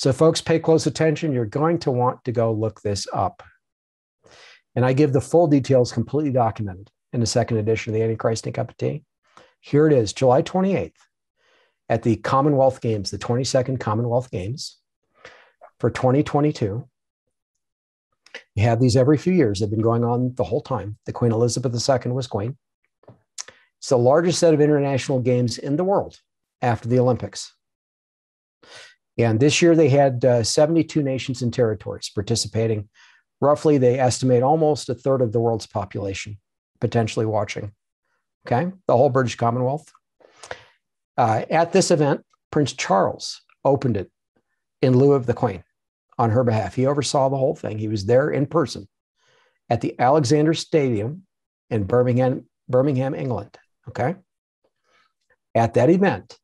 So folks, pay close attention. You're going to want to go look this up. And I give the full details completely documented in the second edition of the Antichrist and Cup of Tea. Here it is, July 28th at the Commonwealth Games, the 22nd Commonwealth Games for 2022. You have these every few years. They've been going on the whole time. The Queen Elizabeth II was queen. It's the largest set of international games in the world after the Olympics. And this year they had 72 nations and territories participating. Roughly, they estimate almost a third of the world's population potentially watching. Okay, the whole British Commonwealth. At this event, Prince Charles opened it in lieu of the Queen on her behalf. He oversaw the whole thing. He was there in person at the Alexander Stadium in Birmingham, England. Okay. At that event,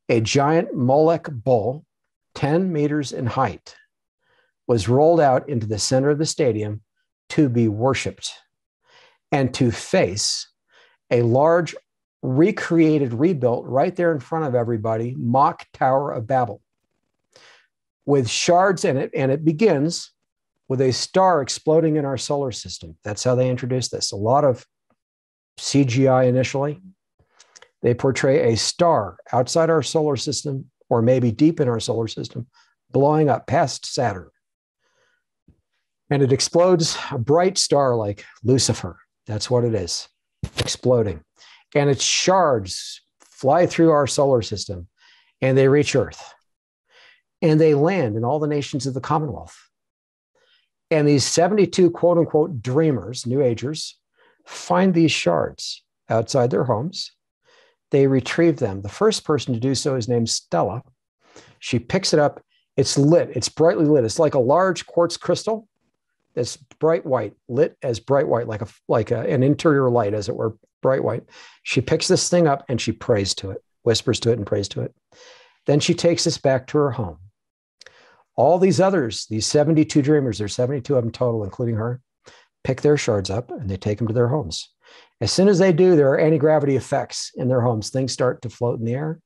a giant Molech bull, 10 meters in height, was rolled out into the center of the stadium to be worshiped and to face a large, recreated, rebuilt, right there in front of everybody, mock Tower of Babel with shards in it. And it begins with a star exploding in our solar system. That's how they introduced this. A lot of CGI initially. They portray a star outside our solar system, or maybe deep in our solar system, blowing up past Saturn. And it explodes, a bright star like Lucifer. That's what it is, exploding. And its shards fly through our solar system and they reach Earth. And they land in all the nations of the Commonwealth. And these 72 quote unquote dreamers, New Agers, find these shards outside their homes. They retrieve them. The first person to do so is named Stella. She picks it up. It's lit. It's brightly lit. It's like a large quartz crystal that's bright white, lit as bright white, like an interior light, as it were, bright white. She picks this thing up and she prays to it, whispers to it and prays to it. Then she takes this back to her home. All these others, these 72 dreamers, there's 72 of them total, including her, pick their shards up and they take them to their homes. As soon as they do, there are anti-gravity effects in their homes. Things start to float in the air.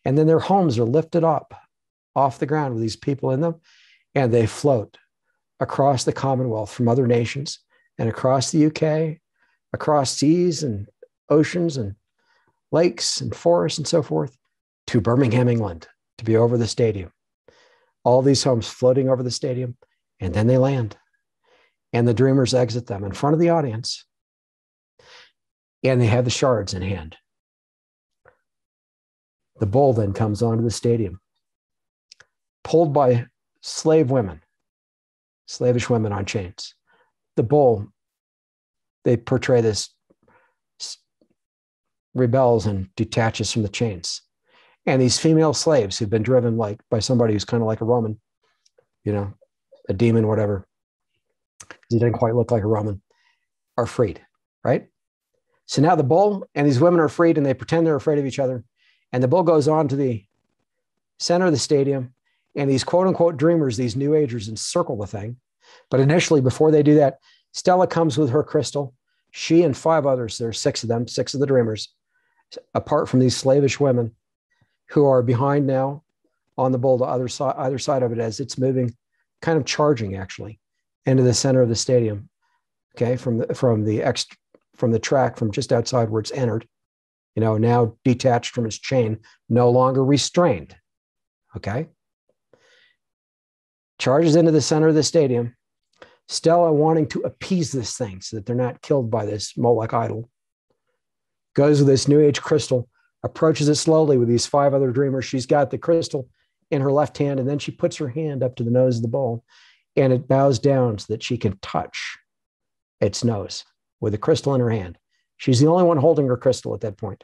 And then their homes are lifted up off the ground with these people in them, and they float across the Commonwealth from other nations and across the UK, across seas and oceans and lakes and forests and so forth to Birmingham, England, to be over the stadium. All these homes floating over the stadium, and then they land. And the dreamers exit them in front of the audience, and they have the shards in hand. The bull then comes onto the stadium, pulled by slavish women on chains. The bull, they portray this, rebels and detaches from the chains. And these female slaves who've been driven by somebody who's kind of like a Roman, a demon, whatever, because he didn't quite look like a Roman, are freed, right? So now the bull and these women are freed, and they pretend they're afraid of each other. And the bull goes on to the center of the stadium, and these quote unquote dreamers, these New Agers, encircle the thing. But initially, before they do that, Stella comes with her crystal. She and 5 others, there are 6 of them, 6 of the dreamers, apart from these slavish women who are behind now on the bull to either side of it as it's moving, kind of charging actually into the center of the stadium. Okay, from the track from just outside where it's entered, now detached from its chain, no longer restrained. Okay, charges into the center of the stadium. Stella, wanting to appease this thing so that they're not killed by this Molech idol, goes with this New Age crystal, approaches it slowly with these 5 other dreamers. She's got the crystal in her left hand, and then she puts her hand up to the nose of the bull, and it bows down so that she can touch its nose with the crystal in her hand. She's the only one holding her crystal at that point.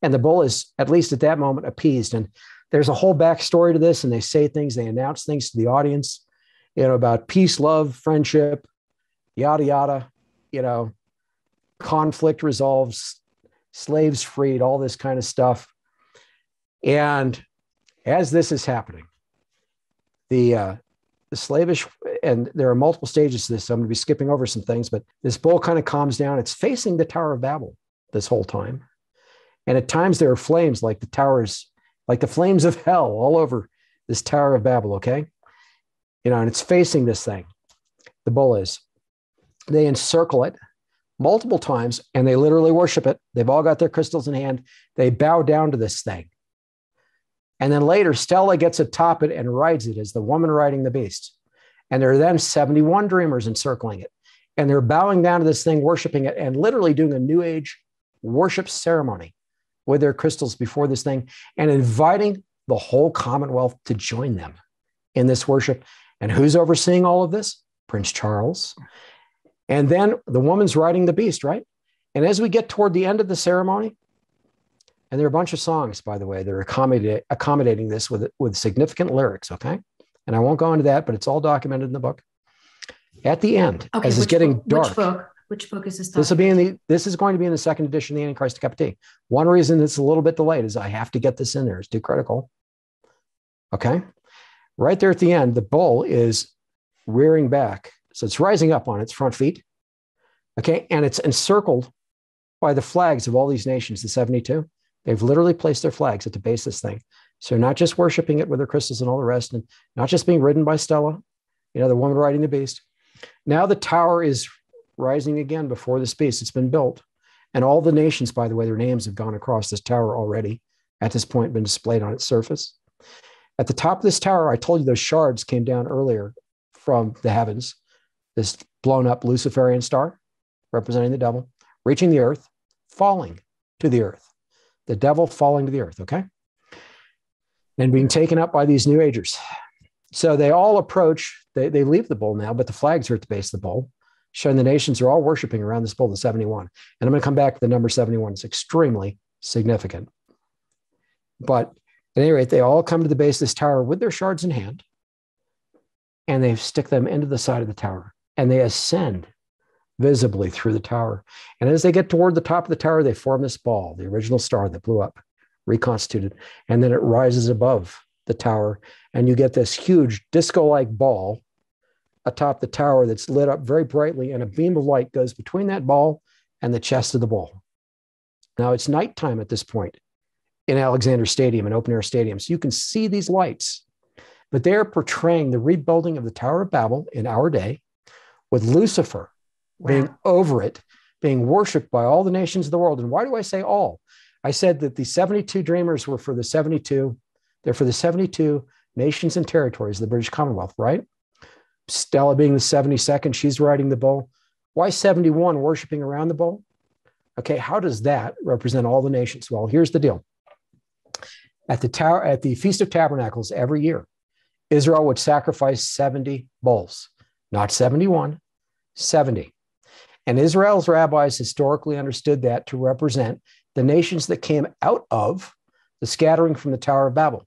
And the bull is, at least at that moment, appeased. And there's a whole backstory to this, and they say things, they announce things to the audience, about peace, love, friendship, yada, yada, conflict resolves, slaves freed, all this kind of stuff. And as this is happening, the slavish, and there are multiple stages to this, so I'm going to be skipping over some things, but this bull kind of calms down. It's facing the Tower of Babel this whole time. And at times there are flames like the towers, like the flames of hell all over this Tower of Babel, okay? And it's facing this thing. The bull is. They encircle it multiple times, and they literally worship it. They've all got their crystals in hand. They bow down to this thing. And then later, Stella gets atop it and rides it as the woman riding the beast. And there are then 71 dreamers encircling it. And they're bowing down to this thing, worshiping it, and literally doing a New Age worship ceremony with their crystals before this thing, and inviting the whole Commonwealth to join them in this worship. And who's overseeing all of this? Prince Charles. And then the woman's riding the beast, right? And as we get toward the end of the ceremony, and there are a bunch of songs, by the way, that are accommodating this with significant lyrics, okay? And I won't go into that, but it's all documented in the book. At the end, okay, as it's getting dark. Which book is this? This is going to be in the second edition of the Antichrist Decapité. One reason it's a little bit delayed is I have to get this in there. It's too critical. Okay. Right there at the end, the bull is rearing back. So it's rising up on its front feet. Okay. And it's encircled by the flags of all these nations, the 72. They've literally placed their flags at the base of this thing. So they're not just worshiping it with their crystals and all the rest, and not just being ridden by Stella, the woman riding the beast. Now the tower is rising again before this beast. It's been built. And all the nations, by the way, their names have gone across this tower already, at this point been displayed on its surface. At the top of this tower, I told you those shards came down earlier from the heavens, this blown up Luciferian star, representing the devil, reaching the earth, falling to the earth. The devil falling to the earth, okay? And being taken up by these New Agers. So they all approach, they leave the bull now, but the flags are at the base of the bull, showing the nations are all worshiping around this bull, the 71. And I'm going to come back to the number 71. It's extremely significant. But at any rate, they all come to the base of this tower with their shards in hand, and they stick them into the side of the tower, and they ascend visibly through the tower. And as they get toward the top of the tower, they form this ball, the original star that blew up, reconstituted, and then it rises above the tower, and you get this huge disco-like ball atop the tower that's lit up very brightly, and a beam of light goes between that ball and the chest of the bull. Now it's nighttime at this point in Alexander Stadium, an open-air stadium, so you can see these lights, but they're portraying the rebuilding of the Tower of Babel in our day, with Lucifer being over it, being worshipped by all the nations of the world. And why do I say all? I said that the 72 dreamers were for the 72. They're for the 72 nations and territories of the British Commonwealth, right? Stella being the 72nd, she's riding the bull. Why 71 worshiping around the bull? Okay, how does that represent all the nations? Well, here's the deal. At the Feast of Tabernacles every year, Israel would sacrifice 70 bulls, not 71, 70. And Israel's rabbis historically understood that to represent the nations that came out of the scattering from the Tower of Babel.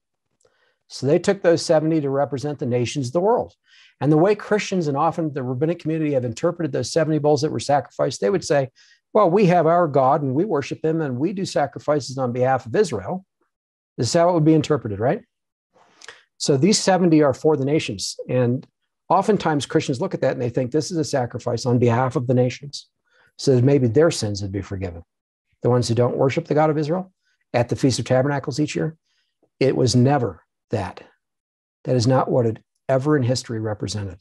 So they took those 70 to represent the nations of the world. And the way Christians and often the rabbinic community have interpreted those 70 bulls that were sacrificed, they would say, well, we have our God and we worship him and we do sacrifices on behalf of Israel. This is how it would be interpreted, right? So these 70 are for the nations. And oftentimes Christians look at that and they think this is a sacrifice on behalf of the nations, so that maybe their sins would be forgiven. The ones who don't worship the God of Israel at the Feast of Tabernacles each year, it was never that. That is not what it ever in history represented.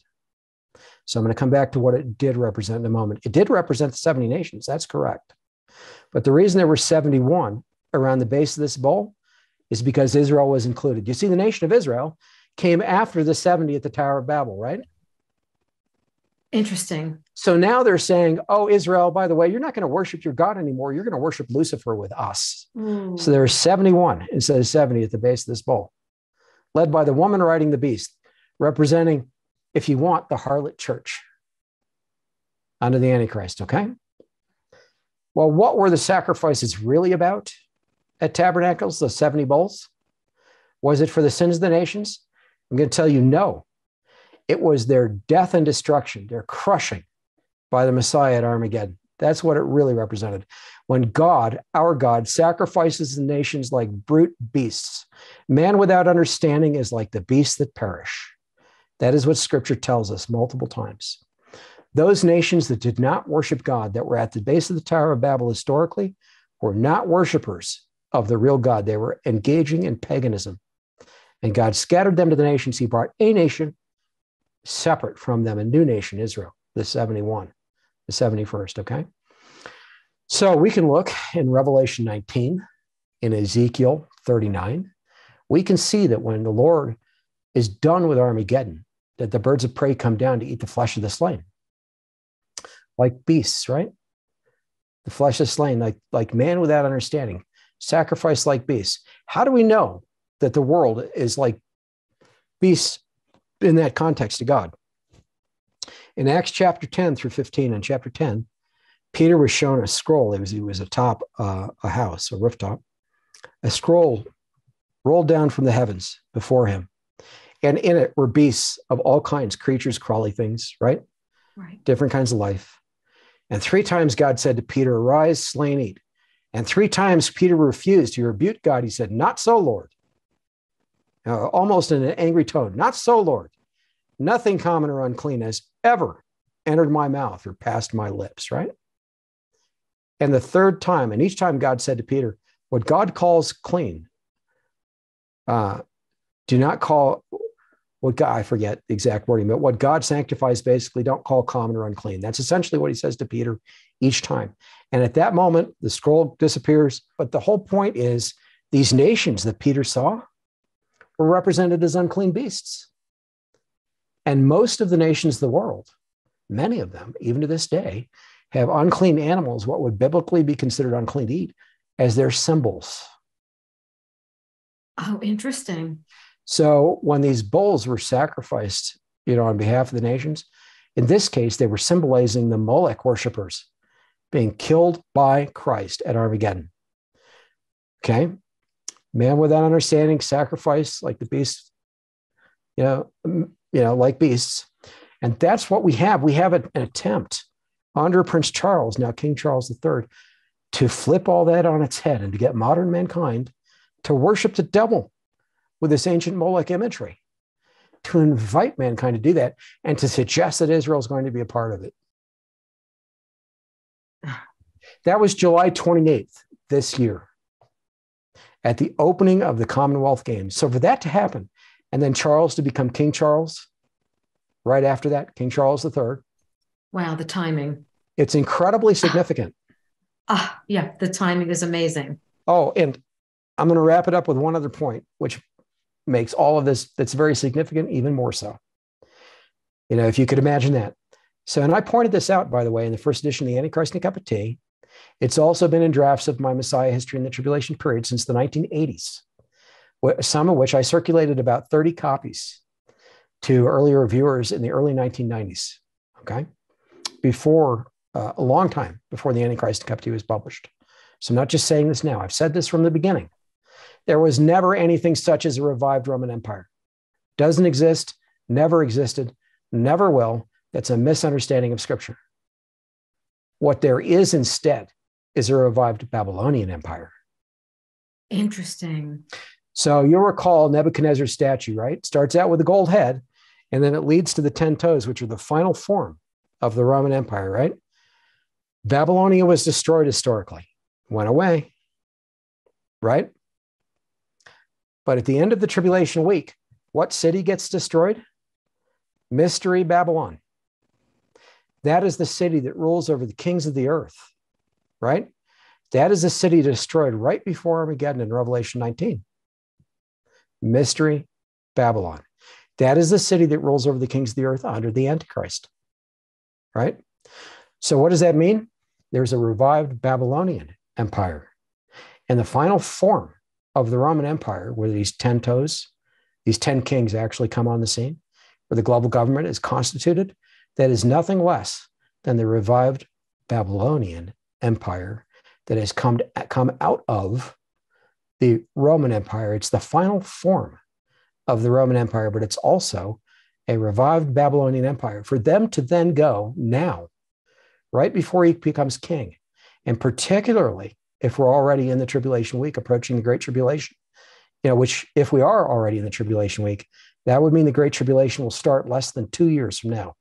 So I'm going to come back to what it did represent in a moment. It did represent the 70 nations. That's correct. But the reason there were 71 around the base of this bowl is because Israel was included. You see, the nation of Israel came after the 70 at the Tower of Babel, right? Interesting. So now they're saying, oh, Israel, by the way, you're not going to worship your God anymore. You're going to worship Lucifer with us. So there are 71 instead of 70 at the base of this bowl, led by the woman riding the beast, representing, if you want, the harlot church under the Antichrist, okay? Well, what were the sacrifices really about at Tabernacles, the 70 bowls? Was it for the sins of the nations? I'm going to tell you no. It was their death and destruction, their crushing by the Messiah at Armageddon. That's what it really represented. When God, our God, sacrifices the nations like brute beasts, man without understanding is like the beasts that perish. That is what Scripture tells us multiple times. Those nations that did not worship God, that were at the base of the Tower of Babel historically, were not worshipers of the real God. They were engaging in paganism. And God scattered them to the nations. He brought a nation separate from them, a new nation, Israel, the 71, the 71st, okay? So we can look in Revelation 19, in Ezekiel 39. We can see that when the Lord is done with Armageddon, that the birds of prey come down to eat the flesh of the slain. Like beasts, right? The flesh is slain, like man without understanding, sacrificed like beasts. How do we know that the world is like beasts in that context to God? In Acts chapter 10 through 15 and chapter 10, Peter was shown a scroll. He was atop a house, a rooftop. A scroll rolled down from the heavens before him. And in it were beasts of all kinds, creatures, crawly things, right? Right. Different kinds of life. And 3 times God said to Peter, arise, slay and eat. And 3 times Peter refused. He rebuked God. He said, not so, Lord. Almost in an angry tone, not so, Lord. Nothing common or unclean has ever entered my mouth or passed my lips, right? And the 3rd time, and each time God said to Peter, what God calls clean, do not call what God, I forget the exact wording, but what God sanctifies basically don't call common or unclean. That's essentially what he says to Peter each time. And at that moment, the scroll disappears. But the whole point is these nations that Peter saw were represented as unclean beasts. And most of the nations of the world, many of them, even to this day, have unclean animals, what would biblically be considered unclean to eat, as their symbols. Oh, interesting. So when these bulls were sacrificed, on behalf of the nations, in this case, they were symbolizing the Molech worshipers being killed by Christ at Armageddon. Okay? Man without understanding, sacrifice like the beasts, like beasts. And that's what we have. We have an attempt under Prince Charles, now King Charles III, to flip all that on its head and to get modern mankind to worship the devil with this ancient Molech imagery, to invite mankind to do that and to suggest that Israel is going to be a part of it. That was July 28th this year at the opening of the Commonwealth Games. So for that to happen, and then Charles to become King Charles, right after that, King Charles III. Wow, the timing. It's incredibly significant. Yeah, the timing is amazing. Oh, and I'm going to wrap it up with one other point, which makes all of this that's very significant even more so. If you could imagine that. So, and I pointed this out, by the way, in the first edition of the Antichrist and a Cup of Tea. It's also been in drafts of my Messiah History in the Tribulation Period since the 1980s, some of which I circulated about 30 copies to earlier reviewers in the early 1990s, okay? Before, a long time before the Antichrist and Cup of Tea was published. So I'm not just saying this now. I've said this from the beginning. There was never anything such as a revived Roman Empire. Doesn't exist, never existed, never will. That's a misunderstanding of Scripture. What there is instead is a revived Babylonian Empire. Interesting. So you'll recall Nebuchadnezzar's statue, right? Starts out with a gold head, and then it leads to the 10 toes, which are the final form of the Roman Empire, right? Babylonia was destroyed historically, went away, right? But at the end of the tribulation week, what city gets destroyed? Mystery Babylon. That is the city that rules over the kings of the earth, right? That is the city destroyed right before Armageddon in Revelation 19. Mystery Babylon. That is the city that rules over the kings of the earth under the Antichrist, right? So what does that mean? There's a revived Babylonian empire. And the final form of the Roman Empire, where these 10 toes, these 10 kings actually come on the scene, where the global government is constituted, that is nothing less than the revived Babylonian Empire that has come out of the Roman Empire. It's the final form of the Roman Empire, but it's also a revived Babylonian Empire. For them to then go now, right before he becomes king, and particularly if we're already in the tribulation week, approaching the Great Tribulation, which if we are already in the tribulation week, that would mean the Great Tribulation will start less than 2 years from now.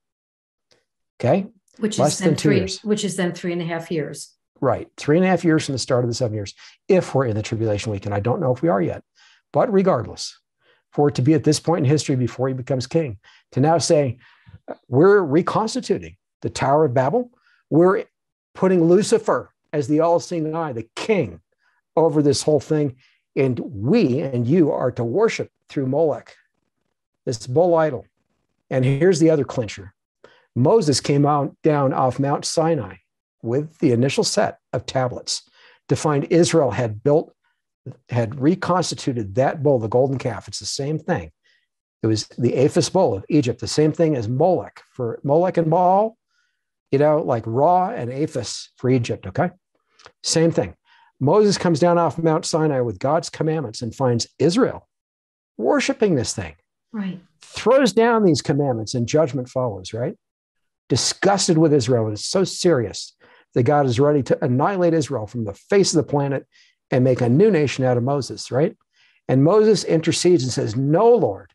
Okay? Which less is then than 2 years. Which is then 3.5 years. Right. 3.5 years from the start of the 7 years, if we're in the tribulation week. And I don't know if we are yet. But regardless, for it to be at this point in history before he becomes king, to now say, we're reconstituting the Tower of Babel. We're putting Lucifer as the all-seeing eye, the king, over this whole thing. And we and you are to worship through Molech, this bull idol. And here's the other clincher. Moses came down off Mount Sinai with the initial set of tablets to find Israel had reconstituted that bull, the golden calf. It's the same thing. It was the Aphis bull of Egypt, the same thing as Molech for Molech and Baal, like Ra and Aphis for Egypt, okay? Same thing. Moses comes down off Mount Sinai with God's commandments and finds Israel worshiping this thing. Right. Throws down these commandments and judgment follows, right? Disgusted with Israel. And it's so serious that God is ready to annihilate Israel from the face of the planet and make a new nation out of Moses, right? And Moses intercedes and says, no, Lord,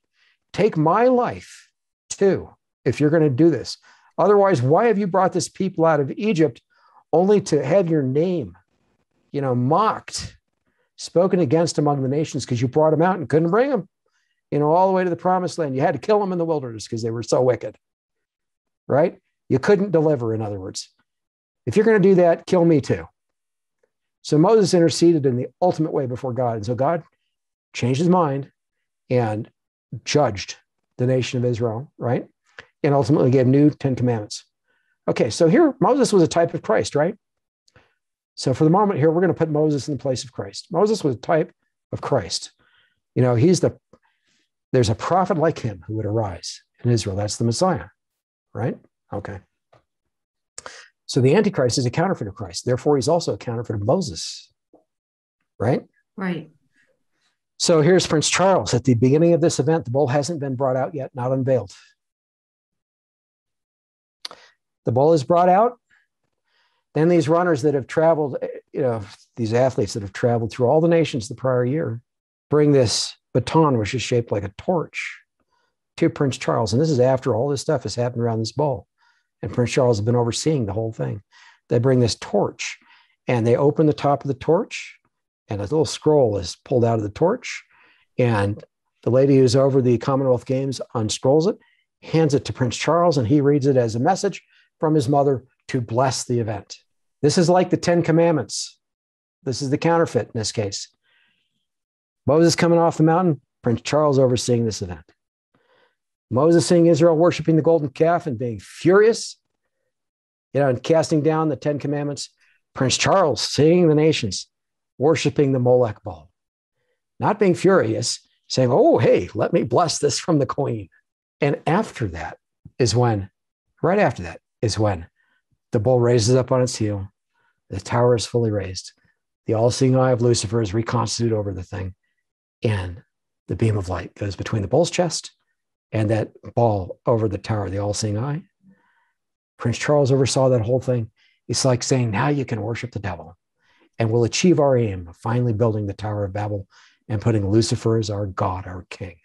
take my life too, if you're going to do this. Otherwise, why have you brought this people out of Egypt only to have your name, mocked, spoken against among the nations because you brought them out and couldn't bring them, all the way to the promised land. You had to kill them in the wilderness because they were so wicked, right? You couldn't deliver, in other words. If you're going to do that, kill me too. So Moses interceded in the ultimate way before God. And so God changed his mind and judged the nation of Israel, right? And ultimately gave new 10 commandments. Okay, so here Moses was a type of Christ, right? So for the moment here, we're going to put Moses in the place of Christ. Moses was a type of Christ. There's a prophet like him who would arise in Israel. That's the Messiah, right? Okay. So the Antichrist is a counterfeit of Christ. Therefore, he's also a counterfeit of Moses, right? Right. So here's Prince Charles. At the beginning of this event, the bull hasn't been brought out yet, not unveiled. The bull is brought out. Then these runners that have traveled, these athletes that have traveled through all the nations the prior year, bring this baton, which is shaped like a torch, to Prince Charles. And this is after all this stuff has happened around this bull. And Prince Charles has been overseeing the whole thing. They bring this torch and they open the top of the torch and a little scroll is pulled out of the torch. And the lady who's over the Commonwealth Games unscrolls it, hands it to Prince Charles, and he reads it as a message from his mother to bless the event. This is like the 10 Commandments. This is the counterfeit in this case. Moses coming off the mountain, Prince Charles overseeing this event. Moses seeing Israel worshiping the golden calf and being furious, and casting down the 10 Commandments. Prince Charles seeing the nations worshiping the Molech bull. Not being furious, saying, oh, hey, let me bless this from the queen. And right after that is when the bull raises up on its heel. The tower is fully raised. The all-seeing eye of Lucifer is reconstituted over the thing. And the beam of light goes between the bull's chest and that ball over the tower, the all-seeing eye. Prince Charles oversaw that whole thing. It's like saying, now you can worship the devil. And we'll achieve our aim of finally building the Tower of Babel and putting Lucifer as our God, our king.